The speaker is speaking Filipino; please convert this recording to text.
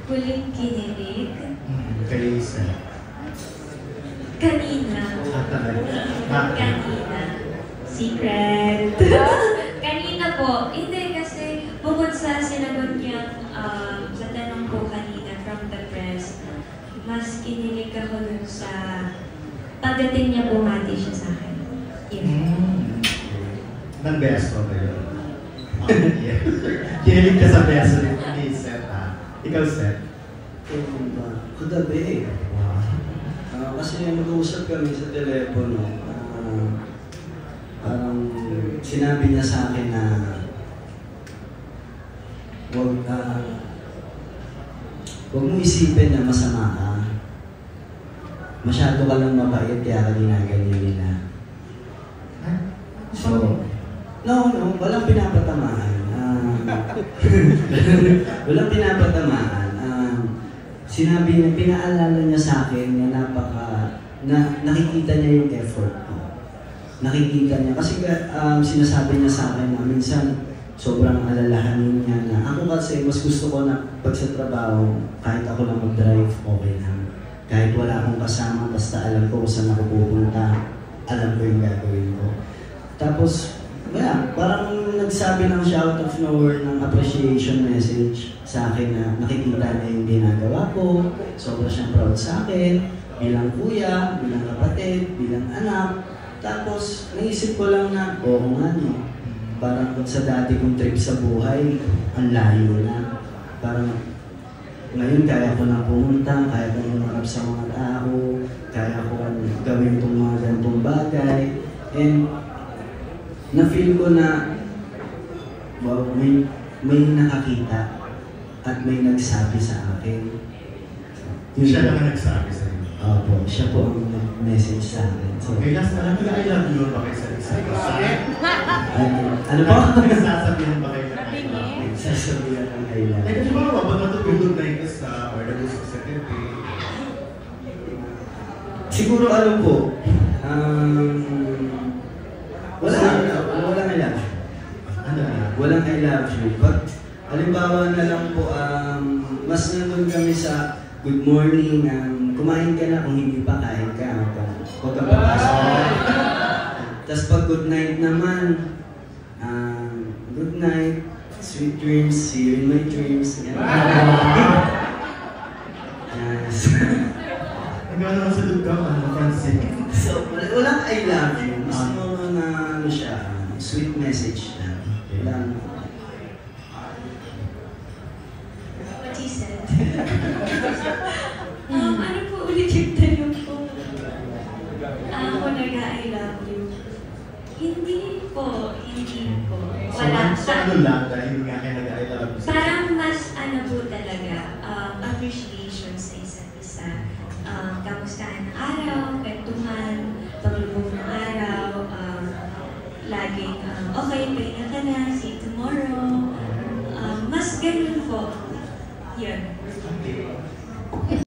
Huling kinilig? Kay Isa. Kanina. Kanina. Secret. Kanina po. Hindi kasi bukod sa sinagot niya sa tanong ko kanina from the press, mas kinilig ako dun sa pagdating niya bumati siya sa akin. Nang beso ba yun? Kinilig ka sa beso ni Seth, ha? Ikaw, Seth? Kagabi. Kasi mag-uusap kami sa telepono. Parang sinabi niya sa akin na huwag mo isipin na masama ka. Masyado ka lang mabait kaya ka ginaganyan nila. So, walang pinapatamaan. Walang pinapatamaan. Sinabi niya, pinaalala niya sa akin na nakikita niya yung effort ko. Nakikita niya. Kasi sinasabi niya sa akin na minsan sobrang alalahanin niya na ako kasi mas gusto ko na pag sa trabaho, kahit ako lang mag-drive, okay lang. Kahit wala akong kasama, basta alam ko kung saan ako pupunta, alam ko yung gagawin ko. Tapos, parang nagsabi lang siya out of nowhere ng appreciation message sa akin na nakikita niya yung ginagawa ko, sobra siyang proud sa akin, bilang kuya, bilang kapatid, bilang anak. Tapos, naisip ko lang na, oo nga no, parang sa dati kong trip sa buhay, ang layo na. Parang, ngayon kaya ko na pumunta, kaya ko umarap sa mga tao, kaya ko gawin itong mga ganitong bagay. And, na-feel ko na, wow, may nakakita at may nagsabi sa akin. Siya lang ang nagsabi sa inyo? Opo, siya po ang message sa akin. So, okay, last na lang, I love you ba kayo sa isa? Ano po? Nagsasabihan ba kayo ng I love you? Nagsasabihan ng I love you. Eh, di ba pag natutulog na yung isa or nag-usap sa tepe? Siguro ano po, walang I love you. Ano na? Walang I love you. But, halimbawa na lang po, mas nandun kami sa good morning, kumain ka na, kung hindi pa kain ka, huwag kang papasok. Tapos pag good night naman, good night, sweet dreams, see you in my dreams. Yes. Nagano naman sa lugaw, Francine? So, walang I love you. Mas mo na ano siya, sweet message na. Walang... What he said. Ano po ulit yung tanong ko? Ako nag-I love you. Hindi po. Wala. So ano lang, dahil nga kayo nag-I love you? Parang mas ano po talaga, appreciation sa isa't isa. Kamustahan ng araw, kwentuhan, paglubog ng araw, laging, okay, pahinga ka na, see you tomorrow. Mas ganun po. Yun.